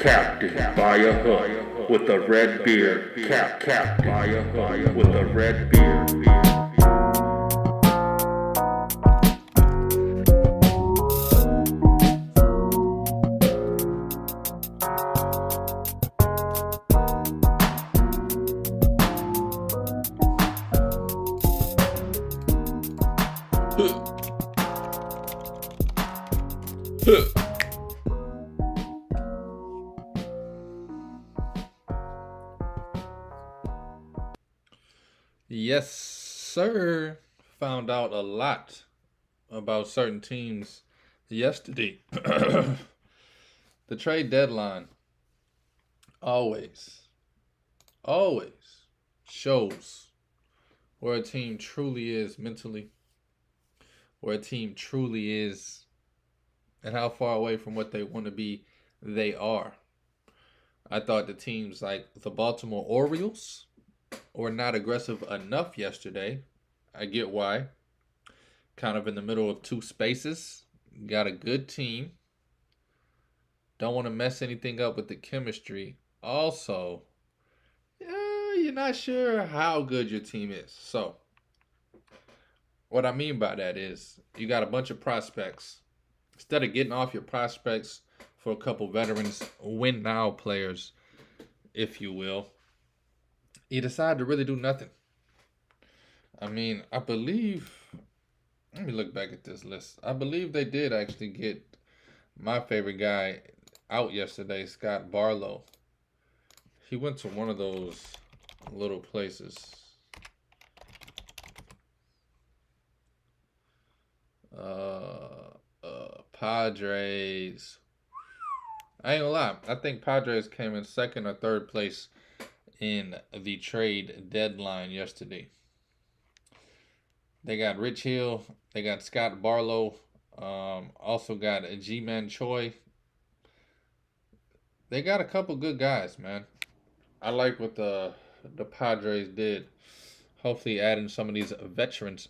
Captain by a hook with a red beard. Captain by a hook with a red beard. Yes, sir. Found out a lot about certain teams yesterday. The trade deadline always, always shows where a team truly is mentally, where a team truly is, and how far away from what they want to be they are. I thought the teams like the Baltimore Orioles were not aggressive enough yesterday. I get why. Kind of in the middle of two spaces. Got a good team. Don't want to mess anything up with the chemistry. Also, you're not sure how good your team is. So, what I mean by that is you got a bunch of prospects. Instead of getting off your prospects for a couple veterans, win now players, if you will, you decide to really do nothing. I mean, I believe, let me look back at this list. I believe they did actually get my favorite guy out yesterday, Scott Barlow. He went to one of those little places. Padres. I ain't gonna lie. I think Padres came in second or third place in the trade deadline yesterday. They got Rich Hill. They got Scott Barlow. Also got Ji-Man Choi. They got a couple good guys, man. I like what the Padres did. Hopefully adding some of these veterans.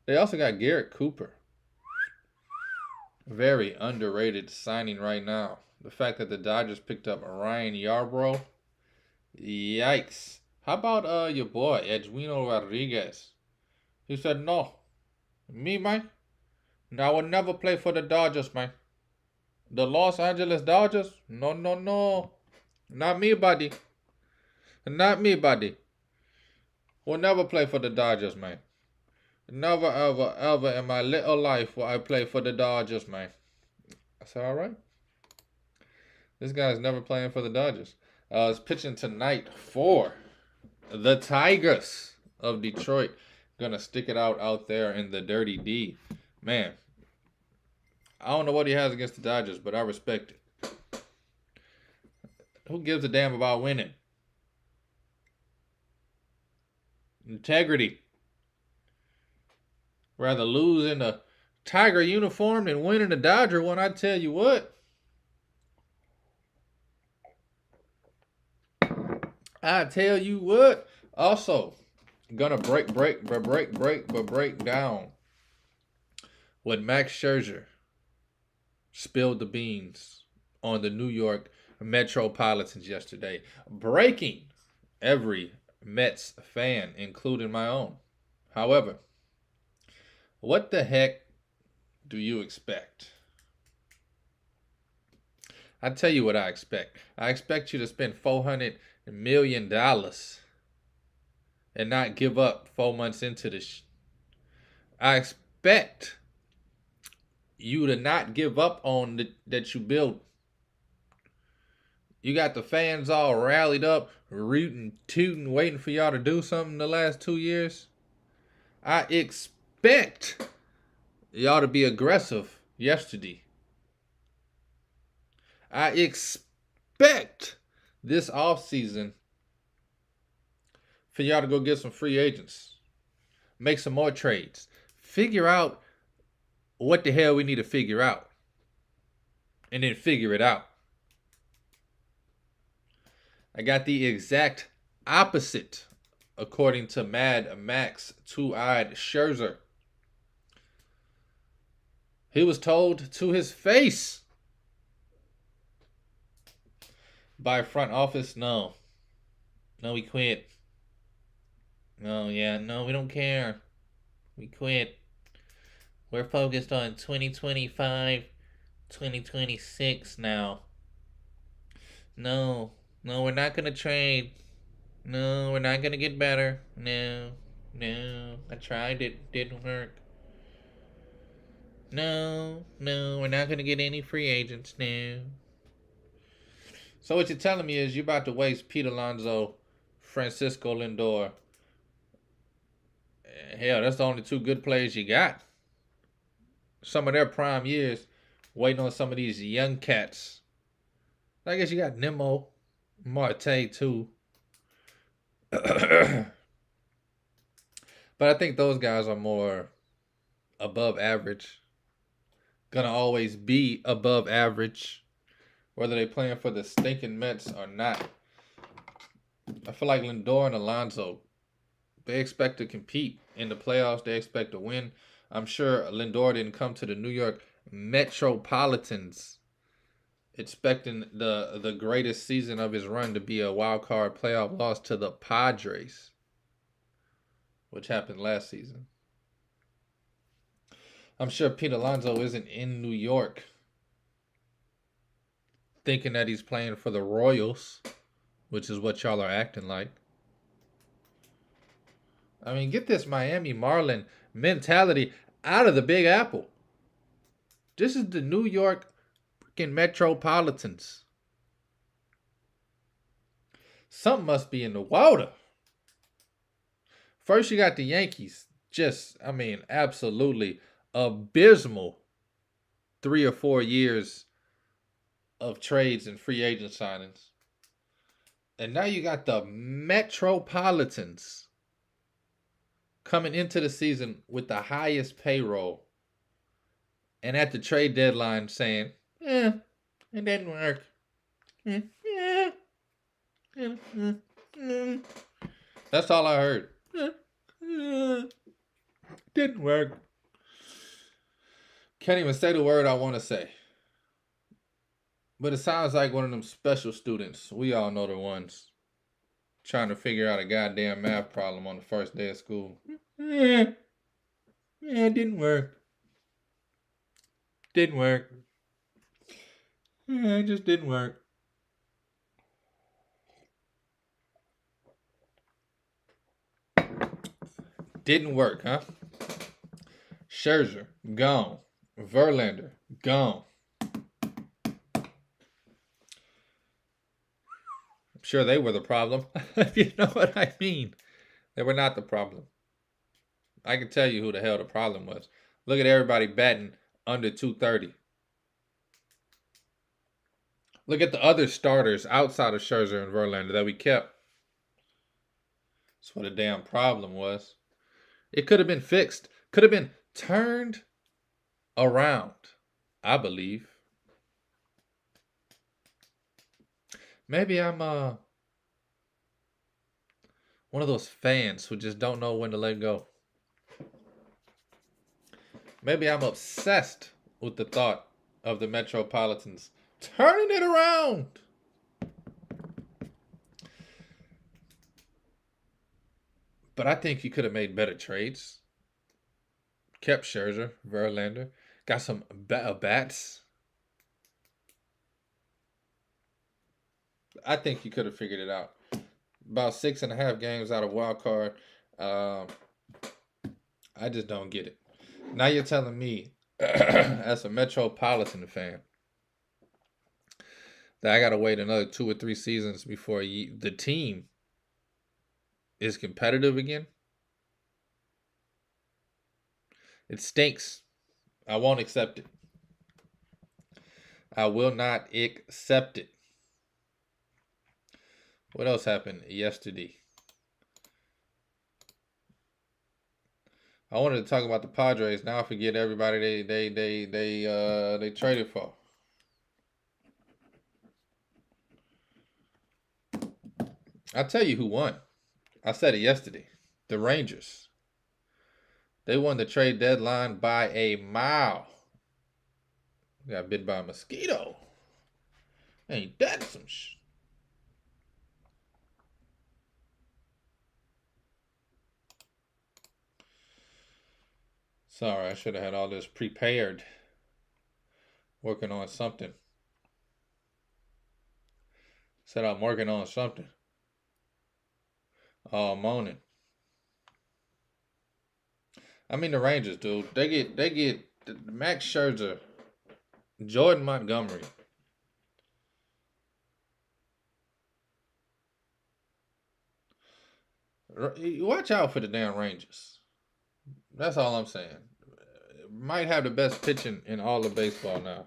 They also got Garrett Cooper. Very underrated signing right now. The fact that the Dodgers picked up Ryan Yarbrough. Yikes. How about your boy, Edwino Rodriguez? He said, no. Me, man? No, I will never play for the Dodgers, man. The Los Angeles Dodgers? No, no, no. Not me, buddy. Not me, buddy. Will never play for the Dodgers, man. Never, ever, ever in my little life will I play for the Dodgers, man. I said, all right. This guy's never playing for the Dodgers. Is pitching tonight for the Tigers of Detroit. Gonna stick it out there in the Dirty D. Man, I don't know what he has against the Dodgers, but I respect it. Who gives a damn about winning? Integrity. Rather lose in a Tiger uniform than win in a Dodger one, I tell you what. I tell you what. Also, gonna break down what Max Scherzer spilled the beans on the New York Metropolitans yesterday, breaking every Mets fan, including my own. However, what the heck do you expect? I tell you what I expect. I expect you to spend $400 million and not give up 4 months into this. I expect you to not give up on that you built. You got the fans all rallied up, rooting, tooting, waiting for y'all to do something the last 2 years. I expect y'all to be aggressive yesterday. I expect this offseason for y'all to go get some free agents. Make some more trades. Figure out what the hell we need to figure out. And then figure it out. I got the exact opposite, according to Mad Max Two-Eyed Scherzer. He was told to his face by front office, no, we quit. No, yeah, no, we don't care. We quit. We're focused on 2025, 2026 now. No, we're not going to trade. No, we're not going to get better. No, I tried it. Didn't work. No, we're not going to get any free agents. No. So what you're telling me is you're about to waste Pete Alonso, Francisco Lindor. Hell, that's the only two good players you got. Some of their prime years, waiting on some of these young cats. I guess you got Nemo, Marte too. But I think those guys are more above average. Gonna always be above average, whether they playing for the stinking Mets or not. I feel like Lindor and Alonso, they expect to compete in the playoffs. They expect to win. I'm sure Lindor didn't come to the New York Metropolitans expecting the greatest season of his run to be a wild card playoff loss to the Padres, which happened last season. I'm sure Pete Alonso isn't in New York thinking that he's playing for the Royals, which is what y'all are acting like. I mean, get this Miami Marlin mentality out of the Big Apple. This is the New York freaking Metropolitans. Something must be in the water. First, you got the Yankees. Absolutely abysmal 3 or 4 years of trades and free agent signings. And now you got the Metropolitans coming into the season with the highest payroll. And at the trade deadline saying, it didn't work. That's all I heard. Didn't work. Can't even say the word I want to say. But it sounds like one of them special students. We all know the ones. Trying to figure out a goddamn math problem on the first day of school. It didn't work. Didn't work. It just didn't work. Didn't work, huh? Scherzer, gone. Verlander, gone. I'm sure they were the problem. If you know what I mean. They were not the problem. I can tell you who the hell the problem was. Look at everybody batting under 230. Look at the other starters outside of Scherzer and Verlander that we kept. That's what the damn problem was. It could have been fixed. Could have been turned around, I believe. Maybe I'm one of those fans who just don't know when to let go. Maybe I'm obsessed with the thought of the Metropolitans turning it around. But I think you could have made better trades. Kept Scherzer, Verlander. Got some bats. I think you could have figured it out. About 6.5 games out of wild card. I just don't get it. Now you're telling me, as a Metropolitan fan, that I got to wait another 2 or 3 seasons before the team is competitive again? It stinks. I won't accept it. I will not accept it. What else happened yesterday? I wanted to talk about the Padres. Now I forget everybody they traded for. I'll tell you who won. I said it yesterday. The Rangers. They won the trade deadline by a mile. Got bit by a mosquito. Ain't that some shit? Sorry, I should have had all this prepared. Working on something. Said I'm working on something all morning. I mean the Rangers, dude. They get Max Scherzer, Jordan Montgomery. Watch out for the damn Rangers. That's all I'm saying. Might have the best pitching in all of baseball now.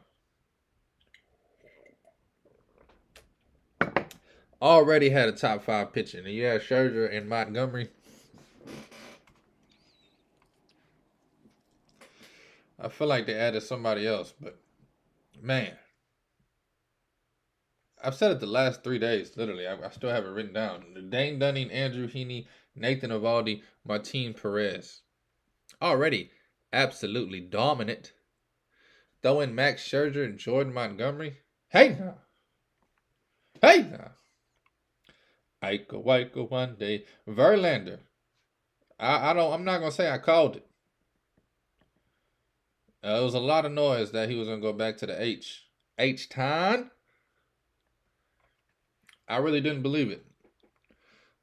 Already had a top 5 pitching, and you had Scherzer and Montgomery. I feel like they added somebody else, but man, I've said it the last 3 days. Literally, I still have it written down. Dane Dunning, Andrew Heaney, Nathan Eovaldi, Martin Perez. Already absolutely dominant. Throw in Max Scherzer and Jordan Montgomery. Hey now. Hey now. Ika one day. Verlander. I'm not gonna say I called it. It was a lot of noise that he was gonna go back to the H-Town. I really didn't believe it.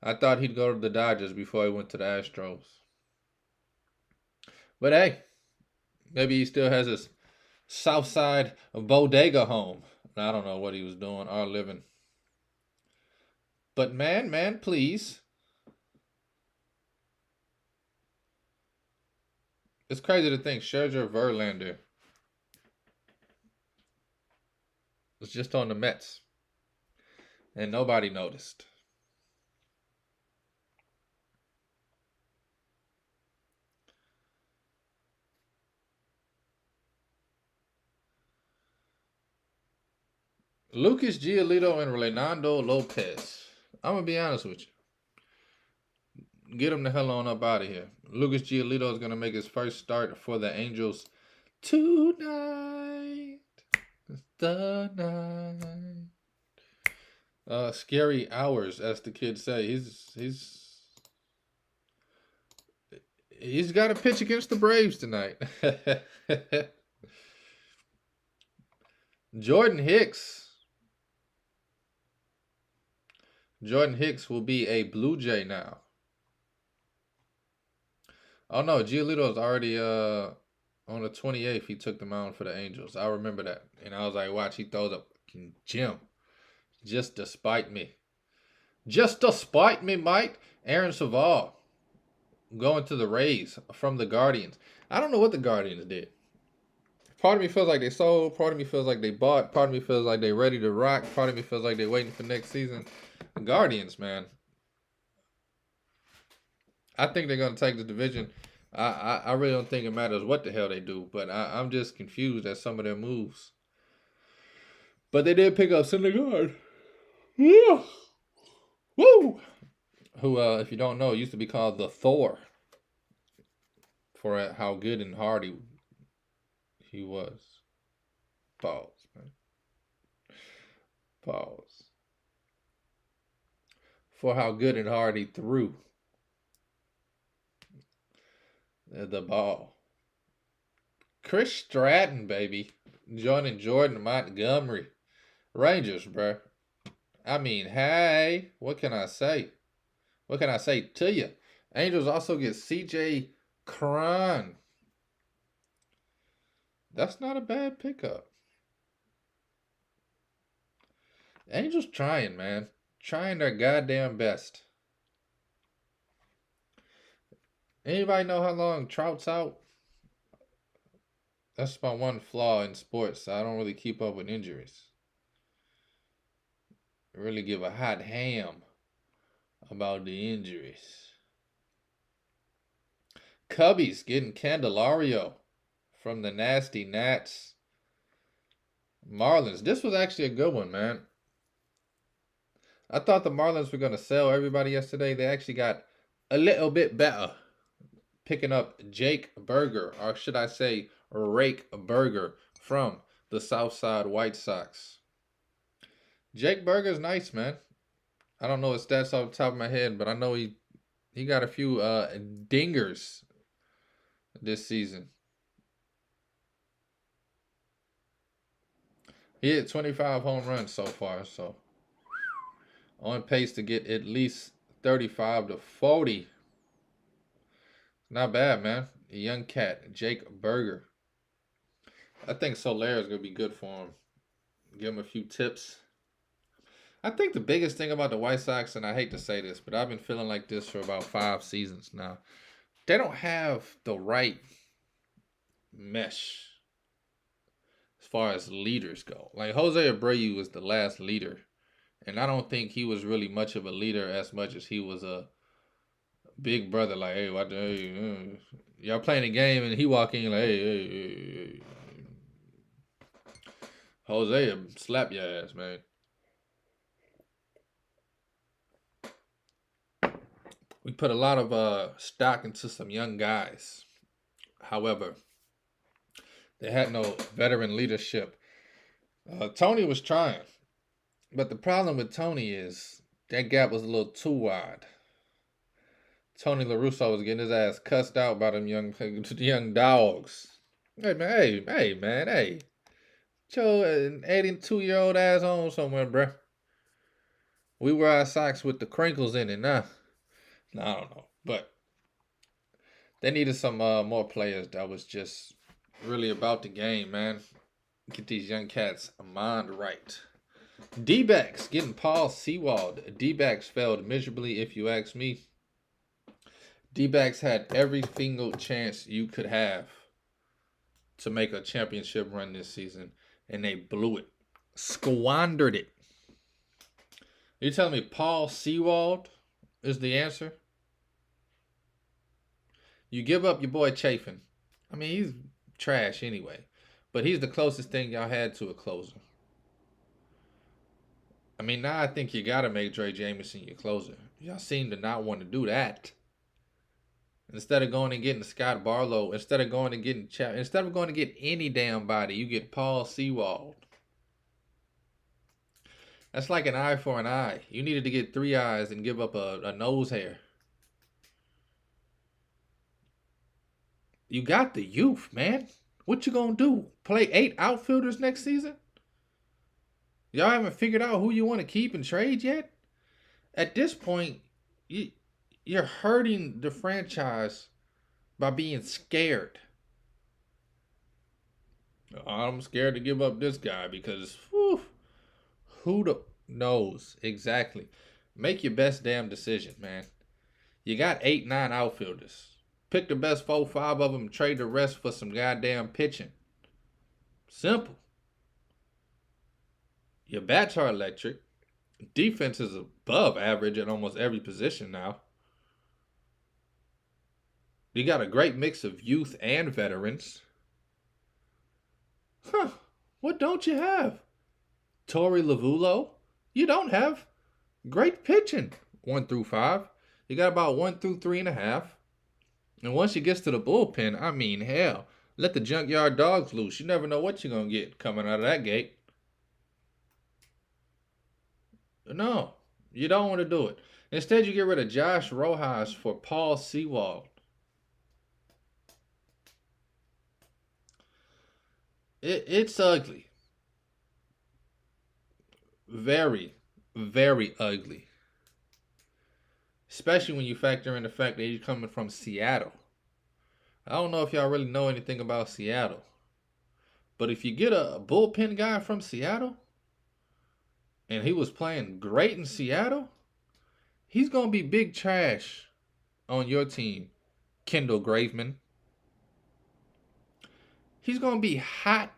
I thought he'd go to the Dodgers before he went to the Astros. But hey, maybe he still has his Southside bodega home. I don't know what he was doing or living. But man, please. It's crazy to think Scherzer Verlander was just on the Mets. And nobody noticed. Lucas Giolito and Reynaldo Lopez. I'm going to be honest with you. Get him the hell on up out of here. Lucas Giolito is going to make his first start for the Angels tonight. It's the night. Scary hours, as the kids say. He's got a pitch against the Braves tonight. Jordan Hicks will be a Blue Jay now. Oh no, Giolito's already on the 28th. He took the mound for the Angels. I remember that, and I was like, watch, he throws a gem. Just to spite me, Mike. Aaron Savard going to the Rays from the Guardians. I don't know what the Guardians did. Part of me feels like they sold. Part of me feels like they bought. Part of me feels like they're ready to rock. Part of me feels like they're waiting for next season. The Guardians, man. I think they're going to take the division. I really don't think it matters what the hell they do, but I'm just confused at some of their moves. But they did pick up Syndergaard. Yeah. Woo! Who, if you don't know, used to be called the Thor for how good and hard he was. Pause, man. Pause. For how good and hard he threw the ball. Chris Stratton, baby. Joining Jordan Montgomery. Rangers, bro. I mean, hey, what can I say? What can I say to you? Angels also get CJ Cron. That's not a bad pickup. Angels trying, man. Trying their goddamn best. Anybody know how long Trout's out? That's my one flaw in sports. I don't really keep up with injuries. I really give a hot ham about the injuries. Cubbies getting Candelario from the nasty Nats. Marlins. This was actually a good one, man. I thought the Marlins were going to sell everybody yesterday. They actually got a little bit better. Picking up Jake Burger, or should I say Rake Burger, from the Southside White Sox. Jake Burger's nice, man. I don't know his stats off the top of my head, but I know he got a few dingers this season. He hit 25 home runs so far, so on pace to get at least 35 to 40. Not bad, man. A young cat, Jake Burger. I think Soler is going to be good for him. Give him a few tips. I think the biggest thing about the White Sox, and I hate to say this, but I've been feeling like this for about 5 seasons now. They don't have the right mesh as far as leaders go. Like Jose Abreu was the last leader, and I don't think he was really much of a leader as much as he was a big brother. Like, hey, what the, y'all playing a game, and he walk in like, hey. Jose slap your ass, man. We put a lot of stock into some young guys. However, they had no veteran leadership. Tony was trying. But the problem with Tony is that gap was a little too wide. Tony La Russa was getting his ass cussed out by them young dogs. Hey, man, hey. Get your 82-year-old ass on somewhere, bruh. We wear our socks with the crinkles in it now. No, I don't know. But they needed some more players that was just really about the game, man. Get these young cats a mind right. D-backs getting Paul Sewald. D-backs failed miserably, if you ask me. D-backs had every single chance you could have to make a championship run this season, and they blew it. Squandered it. You telling me Paul Sewald is the answer? You give up your boy Chafin. I mean, he's trash anyway. But he's the closest thing y'all had to a closer. I mean, now I think you got to make Dre Jameson your closer. Y'all seem to not want to do that. Instead of going and getting Scott Barlow, instead of going and getting any damn body, you get Paul Sewald. That's like an eye for an eye. You needed to get 3 eyes and give up a nose hair. You got the youth, man. What you gonna do? Play 8 outfielders next season? Y'all haven't figured out who you want to keep and trade yet? At this point, you're hurting the franchise by being scared. I'm scared to give up this guy because who knows exactly? Make your best damn decision, man. You got 8, 9 outfielders. Pick the best 4, 5 of them and trade the rest for some goddamn pitching. Simple. Your bats are electric. Defense is above average at almost every position now. You got a great mix of youth and veterans. What don't you have? Torey Lovullo? You don't have great pitching 1 through 5. You got about 1 through 3.5. And once you get to the bullpen, I mean, hell, let the junkyard dogs loose. You never know what you're going to get coming out of that gate. No, you don't want to do it. Instead, you get rid of Josh Rojas for Paul Sewald. It's ugly. Very, very ugly. Especially when you factor in the fact that he's coming from Seattle. I don't know if y'all really know anything about Seattle. But if you get a bullpen guy from Seattle, and he was playing great in Seattle, he's going to be big trash on your team, Kendall Graveman. He's going to be hot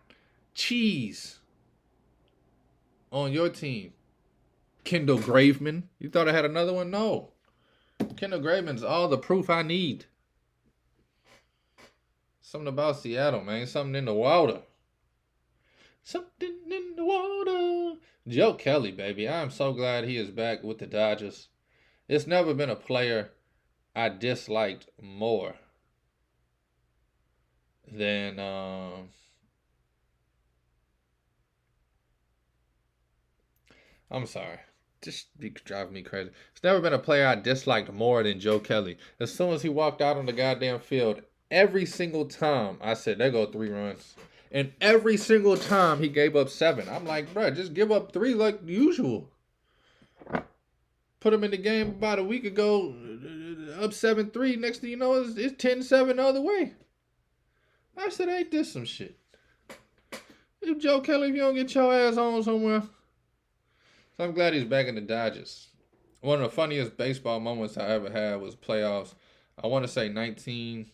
cheese on your team, Kendall Graveman. You thought I had another one? No. Kendall Graveman's all the proof I need. Something about Seattle, man. Something in the water. Something in the water. Joe Kelly, baby. I am so glad he is back with the Dodgers. It's never been a player I disliked more than I'm sorry. Just be driving me crazy. It's never been a player I disliked more than Joe Kelly. As soon as he walked out on the goddamn field, every single time I said, there go 3 runs. And every single time he gave up 7. I'm like, bro, just give up 3 like usual. Put him in the game about a week ago, up 7-3. Next thing you know, it's 10-7 the other way. I said, ain't this some shit? If Joe Kelly, if you don't get your ass on somewhere. So I'm glad he's back in the Dodgers. One of the funniest baseball moments I ever had was playoffs. I want to say 19,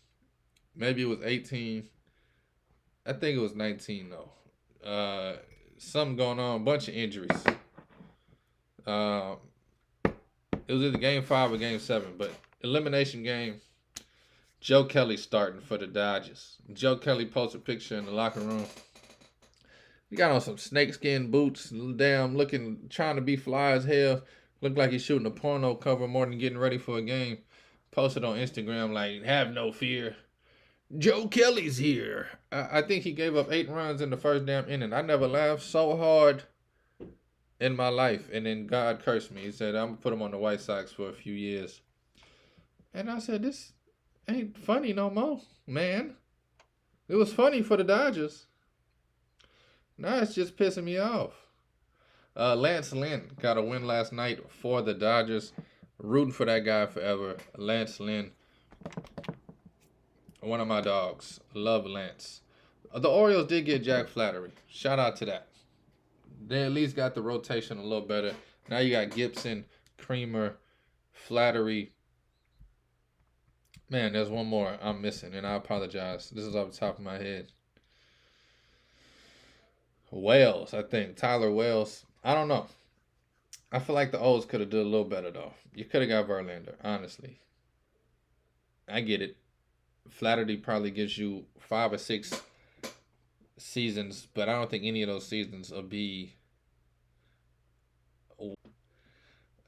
maybe it was 18. I think it was 19 though. Something going on, a bunch of injuries. It was either game 5 or game 7, but elimination game. Joe Kelly starting for the Dodgers. Joe Kelly posted a picture in the locker room. He got on some snakeskin boots, damn looking, trying to be fly as hell. Looked like he's shooting a porno cover more than getting ready for a game. Posted on Instagram like, have no fear. Joe Kelly's here. I think he gave up 8 runs in the first damn inning. I never laughed so hard in my life. And then God cursed me. He said, I'm going to put him on the White Sox for a few years. And I said, this ain't funny no more, man. It was funny for the Dodgers. Now it's just pissing me off. Lance Lynn got a win last night for the Dodgers. Rooting for that guy forever. Lance Lynn. One of my dogs. Love Lance. The Orioles did get Jack Flaherty. Shout out to that. They at least got the rotation a little better. Now you got Gibson, Creamer, Flaherty. Man, there's one more I'm missing, and I apologize. This is off the top of my head. Wells, I think. Tyler Wells. I don't know. I feel like the O's could have done a little better, though. You could have got Verlander, honestly. I get it. Flaherty probably gives you 5 or 6 seasons, but I don't think any of those seasons will be...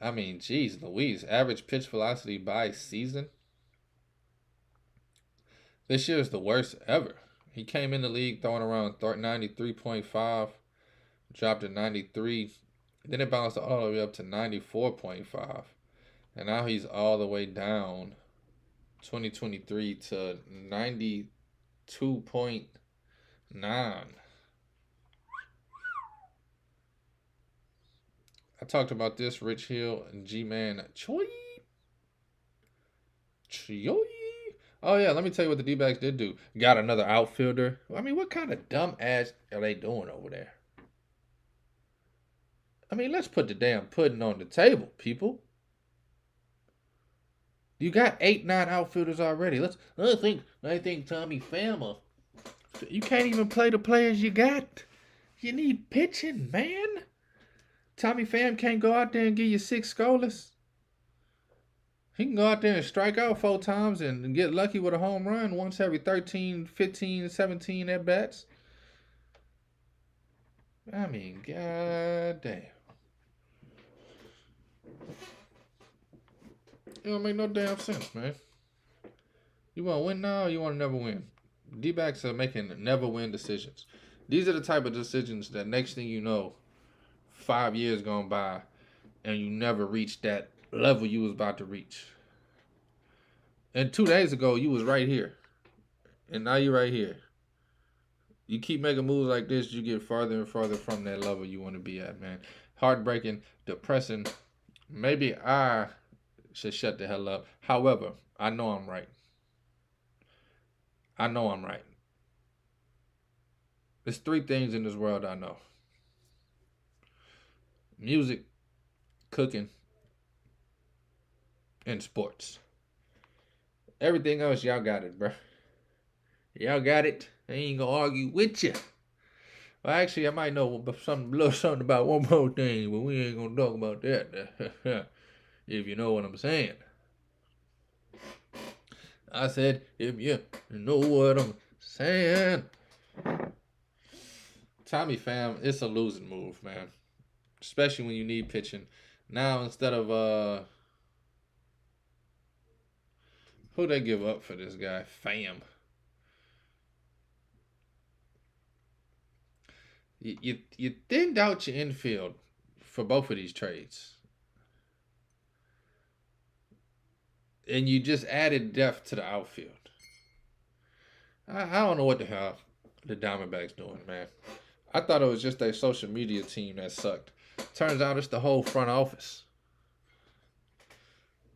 I mean, geez, Louise. Average pitch velocity by season? This year is the worst ever. He came in the league throwing around 93.5, dropped to 93. Then it bounced all the way up to 94.5. And now he's all the way down 2023 to 92.9. I talked about this, Rich Hill and G-Man. Choi. Oh, yeah, let me tell you what the D-backs did do. Got another outfielder. I mean, what kind of dumb ass are they doing over there? I mean, let's put the damn pudding on the table, people. You got 8, 9 outfielders already. I think Tommy Pham. You can't even play the players you got. You need pitching, man. Tommy Pham can't go out there and give you 6 scoreless. He can go out there and strike out 4 times and get lucky with a home run once every 13, 15, 17 at-bats. I mean, goddamn. It don't make no damn sense, man. You want to win now or you want to never win? D-backs are making never-win decisions. These are the type of decisions that next thing you know, 5 years gone by, and you never reached that level you was about to reach. And 2 days ago, you was right here. And now you're right here. You keep making moves like this, you get farther and farther from that level you want to be at, man. Heartbreaking, depressing. Maybe I should shut the hell up. However, I know I'm right. I know I'm right. There's 3 things in this world I know. Music, cooking, and sports. Everything else, y'all got it, bro. Y'all got it. I ain't gonna argue with you. Well, actually, I might know something about one more thing, but we ain't gonna talk about that. If you know what I'm saying. I said, if you know what I'm saying. Tommy Pham, it's a losing move, man. Especially when you need pitching. Now, instead of, who they give up for this guy? Pham. You thinned out your infield for both of these trades. And you just added depth to the outfield. I don't know what the hell the Diamondbacks doing, man. I thought it was just their social media team that sucked. Turns out it's the whole front office.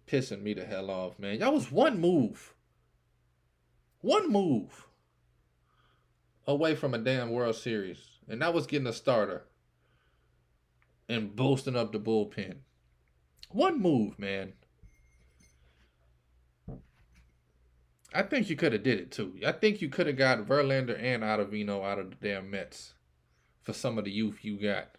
Pissing me the hell off, man. Y'all was one move away from a damn World Series. And that was getting a starter and boosting up the bullpen. One move, man. I think you could have did it too. I think you could have got Verlander and Ottavino out of the damn Mets for some of the youth you got.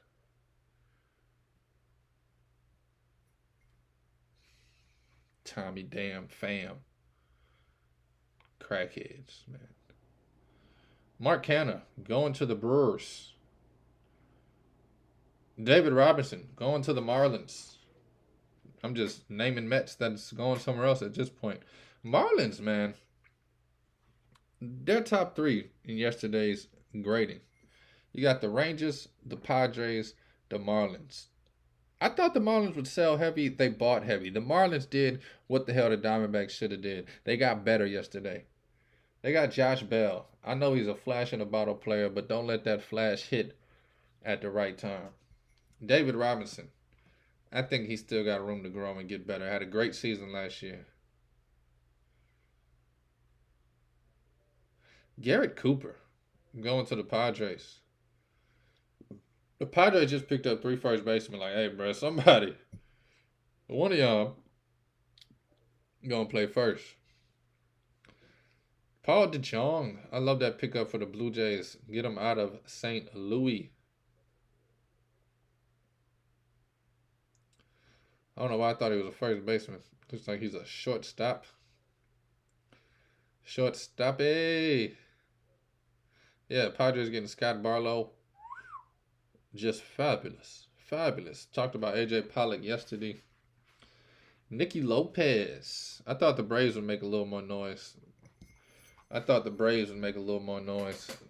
Tommy damn Pham. Crackheads, man. Mark Canha going to the Brewers. David Robinson going to the Marlins. I'm just naming Mets that's going somewhere else at this point. Marlins, man. They're top 3 in yesterday's grading. You got the Rangers, the Padres, the Marlins. I thought the Marlins would sell heavy. They bought heavy. The Marlins did what the hell the Diamondbacks should have did. They got better yesterday. They got Josh Bell. I know he's a flash in the bottle player, but don't let that flash hit at the right time. David Robinson. I think he's still got room to grow and get better. Had a great season last year. Garrett Cooper going to the Padres. The Padres just picked up 3 first basemen. Like, hey, bro, somebody, one of y'all, gonna play first. Paul DeJong. I love that pickup for the Blue Jays. Get him out of St. Louis. I don't know why I thought he was a first baseman. Looks like he's a shortstop. Shortstoppy. Yeah, Padres getting Scott Barlow. Just fabulous. Fabulous. Talked about A.J. Pollock yesterday. Nicky Lopez. I thought the Braves would make a little more noise.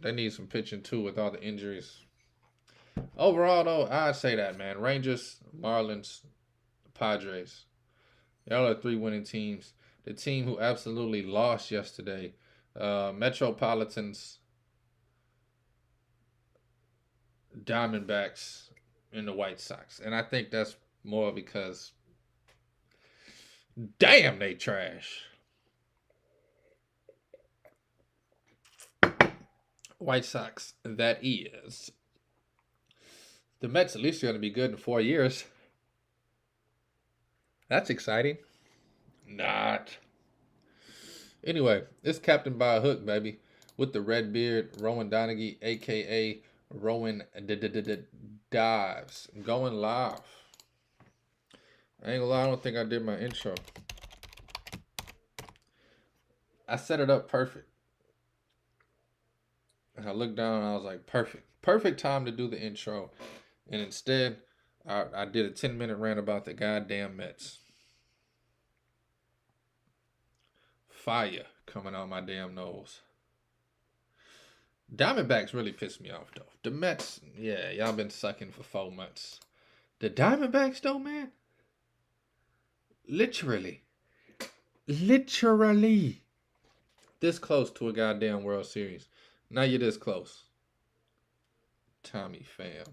They need some pitching too with all the injuries. Overall, though, I'd say that, man. Rangers, Marlins, Padres. Y'all are 3 winning teams. The team who absolutely lost yesterday, Metropolitans, Diamondbacks, and the White Sox. And I think that's more because, damn, they trash. White Sox, that is. The Mets at least are going to be good in 4 years. That's exciting. Not. Anyway, it's Captain by a Hook, baby. With the red beard, Rowan Donaghy, a.k.a. Rowan Dives. Going live. I ain't gonna lie, I don't think I did my intro. I set it up perfect. And I looked down and I was like, perfect. Perfect time to do the intro. And instead, I did a 10-minute rant about the goddamn Mets. Fire coming out my damn nose. Diamondbacks really pissed me off, though. The Mets, yeah, y'all been sucking for 4 months. The Diamondbacks, though, man, literally, this close to a goddamn World Series. Now you're this close. Tommy Pham.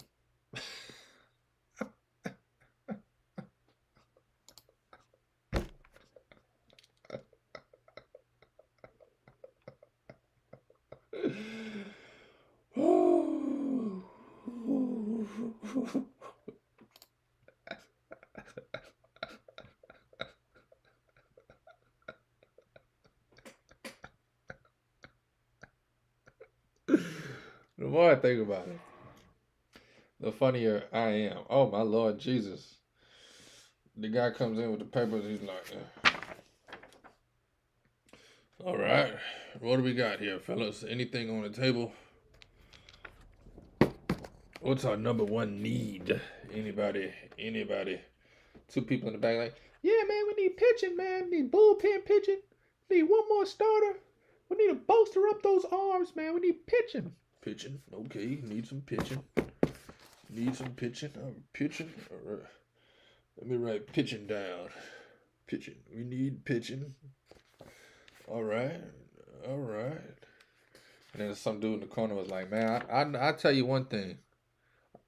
The more I think about it, the funnier I am. Oh, my Lord Jesus. The guy comes in with the papers. He's like, all right, what do we got here, fellas? Anything on the table? What's our number one need? Anybody? 2 people in the back like, yeah, man, we need pitching, man. We need bullpen pitching. We need one more starter. We need to bolster up those arms, man. We need pitching. Pitching. Okay, need some pitching. Need some pitching. Pitching. Let me write pitching down. Pitching. We need pitching. All right. All right. And then some dude in the corner was like, man, I tell you one thing.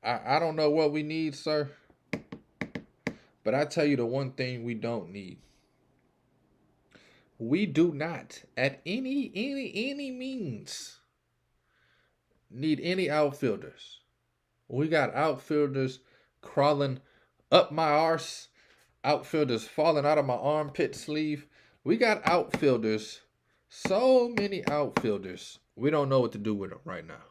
I don't know what we need, sir. But I tell you the one thing we don't need. We do not, at any means, need any outfielders. We got outfielders crawling up my arse, outfielders falling out of my armpit sleeve. We got outfielders, so many outfielders. We don't know what to do with them right now.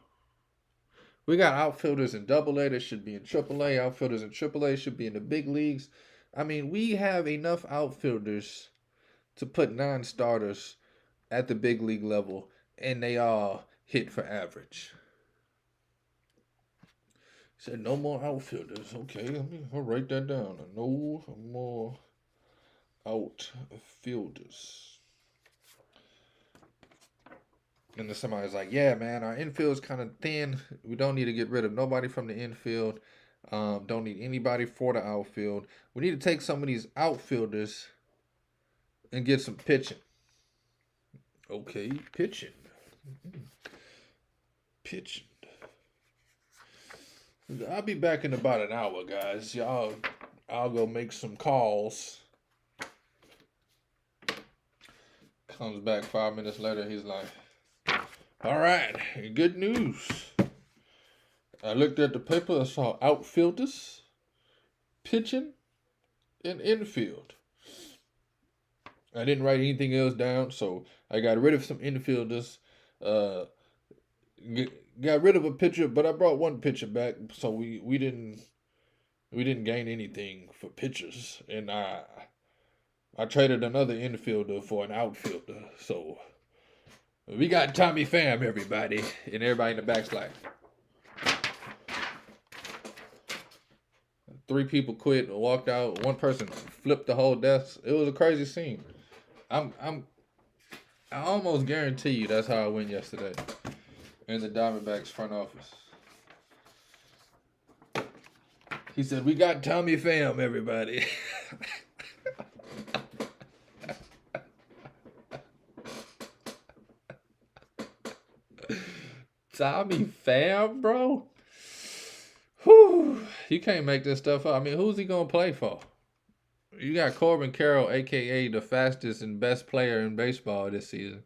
We got outfielders in AA that should be in AAA. Outfielders in AAA should be in the big leagues. I mean, we have enough outfielders to put non-starters at the big league level, and they all hit for average. Said no more outfielders. Okay, I'll write that down. No more outfielders. And then somebody's like, yeah, man, our infield's kind of thin. We don't need to get rid of nobody from the infield. Don't need anybody for the outfield. We need to take some of these outfielders and get some pitching. Okay, pitching. Pitching. I'll be back in about an hour, guys. I'll go make some calls. Comes back 5 minutes later. He's like, all right, good news. I looked at the paper. I saw outfielders, pitching, and infield. I didn't write anything else down, so I got rid of some infielders. Got rid of a pitcher, but I brought one pitcher back, so we didn't gain anything for pitchers, and I traded another infielder for an outfielder. So we got Tommy Pham, everybody, and everybody in the back's like, 3 people quit and walked out. One person flipped the whole desk. It was a crazy scene. I almost guarantee you that's how I went yesterday in the Diamondbacks front office. He said, we got Tommy Pham, everybody. Tommy Pham, bro? Whew. You can't make this stuff up. I mean, who's he going to play for? You got Corbin Carroll, a.k.a. the fastest and best player in baseball this season.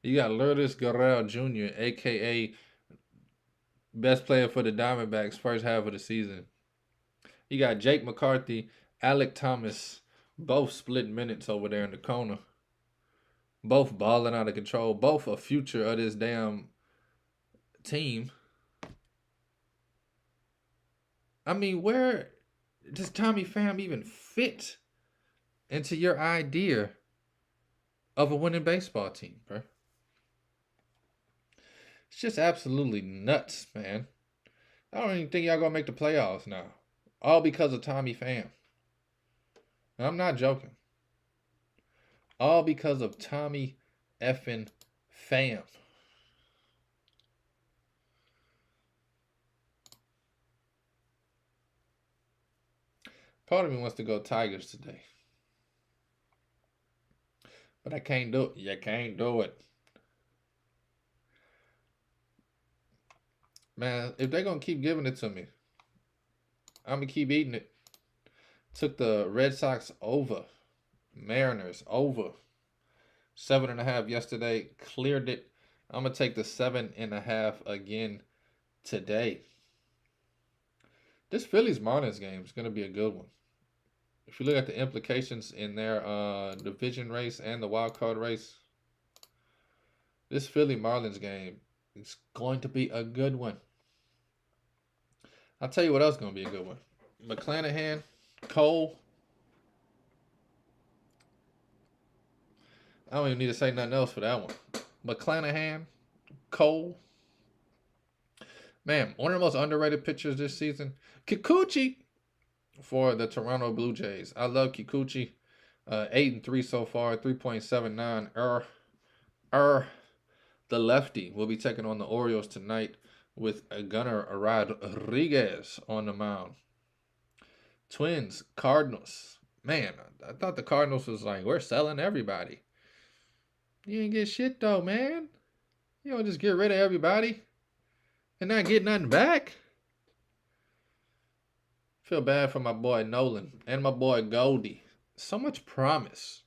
You got Lourdes Gurriel Jr., a.k.a. best player for the Diamondbacks first half of the season. You got Jake McCarthy, Alek Thomas, both splitting minutes over there in the corner. Both balling out of control. Both a future of this damn team. I mean, where does Tommy Pham even fit into your idea of a winning baseball team, bro? It's just absolutely nuts, man. I don't even think y'all gonna make the playoffs now. All because of Tommy Pham. And I'm not joking. All because of Tommy effing Pham. Part of me wants to go Tigers today. But I can't do it. You can't do it. Man, if they're going to keep giving it to me, I'm going to keep eating it. Took the Red Sox over. Mariners over. 7.5 yesterday. Cleared it. I'm going to take the 7.5 again today. This Phillies Marlins game is going to be a good one. If you look at the implications in their division race and the wild card race, this Philly Marlins game is going to be a good one. I'll tell you what else is going to be a good one. McClanahan, Cole. I don't even need to say nothing else for that one. McClanahan, Cole. Man, one of the most underrated pitchers this season, Kikuchi for the Toronto Blue Jays. I love Kikuchi. 8-3 so far, 3.79. The lefty will be taking on the Orioles tonight. with Gunnar Rodriguez on the mound. Twins, Cardinals. Man, I thought the Cardinals was like, we're selling everybody. You ain't get shit though, man. You don't just get rid of everybody and not get nothing back. Feel bad for my boy Nolan and my boy Goldie. So much promise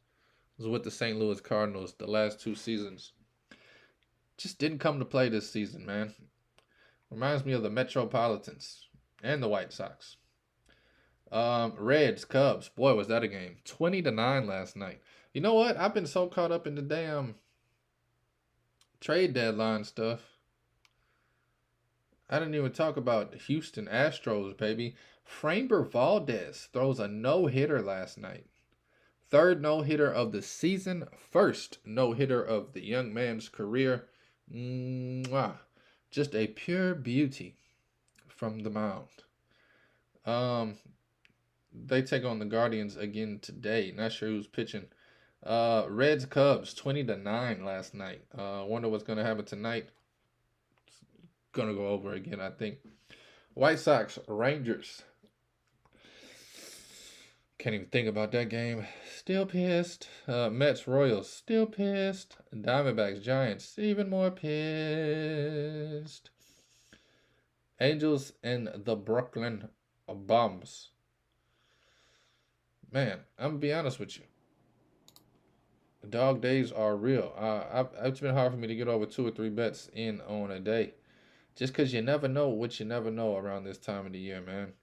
was with the St. Louis Cardinals the last 2 seasons. Just didn't come to play this season, man. Reminds me of the Metropolitans and the White Sox. Reds, Cubs. Boy, was that a game. 20-9 last night. You know what? I've been so caught up in the damn trade deadline stuff. I didn't even talk about Houston Astros, baby. Framber Valdez throws a no-hitter last night. 3rd no-hitter of the season. 1st no-hitter of the young man's career. Just a pure beauty from the mound. They take on the Guardians again today. Not sure who's pitching. Reds, Cubs, 20-9 last night. Wonder what's going to happen tonight. It's going to go over again, I think. White Sox, Rangers. Can't even think about that game. Still pissed. Mets, Royals. Still pissed. Diamondbacks, Giants. Even more pissed. Angels and the Brooklyn Bombs. Man, I'm going to be honest with you. Dog days are real. It's been hard for me to get over 2 or 3 bets in on a day. Just because you never know what you never know around this time of the year, man.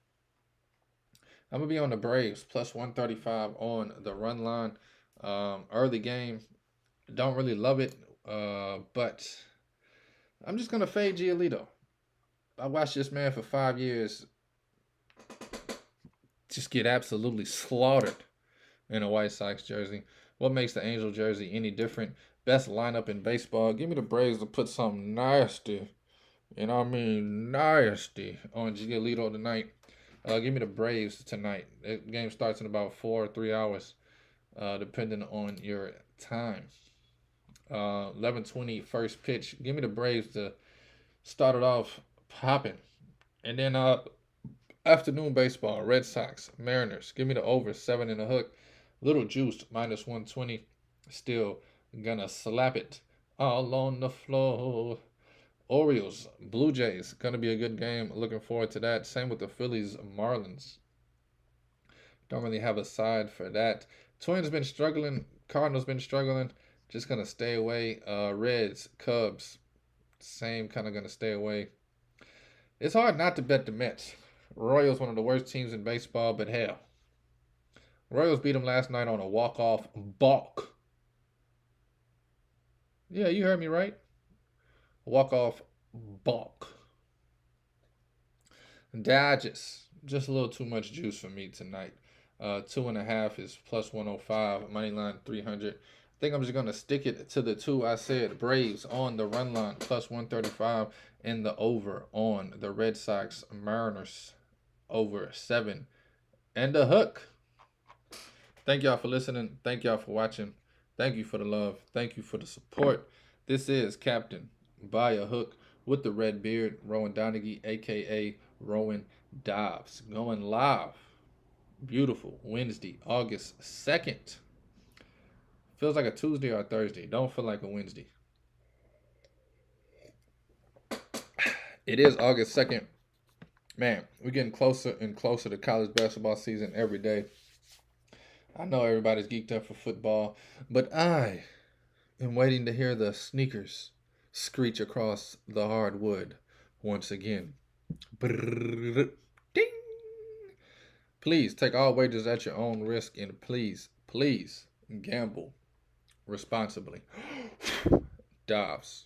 I'm going to be on the Braves, plus 135 on the run line. Early game. Don't really love it, but I'm just going to fade Giolito. I watched this man for 5 years just get absolutely slaughtered in a White Sox jersey. What makes the Angel jersey any different? Best lineup in baseball. Give me the Braves to put something nasty, and I mean nasty, on Giolito tonight. Give me the Braves tonight. The game starts in about 4 or 3 hours, depending on your time. 11:20 first pitch. Give me the Braves to start it off popping. And then afternoon baseball, Red Sox, Mariners. Give me the over 7 and a hook. Little juiced, minus 120. Still gonna slap it all on the floor. Orioles, Blue Jays. Gonna be a good game. Looking forward to that. Same with the Phillies, Marlins. Don't really have a side for that. Twins been struggling. Cardinals been struggling. Just gonna stay away. Reds, Cubs. Same, kind of gonna stay away. It's hard not to bet the Mets. Royals, one of the worst teams in baseball, but hell. Royals beat them last night on a walk-off balk. Yeah, you heard me right. Walk-off balk. Dodgers. Just a little too much juice for me tonight. 2.5 is plus 105. Money line 300. I think I'm just going to stick it to the 2 I said. Braves on the run line plus 135. And the over on the Red Sox Mariners over 7. And the hook. Thank y'all for listening. Thank y'all for watching. Thank you for the love. Thank you for the support. This is Captain By a Hook with the red beard, Rowan Donaghy, a.k.a. Rowan Dobbs. Going live. Beautiful. Wednesday, August 2nd. Feels like a Tuesday or a Thursday. Don't feel like a Wednesday. It is August 2nd. Man, we're getting closer and closer to college basketball season every day. I know everybody's geeked up for football, but I am waiting to hear the sneakers screech across the hardwood once again. Brrr, ding! Please take all wagers at your own risk, and please gamble responsibly. Dobbs.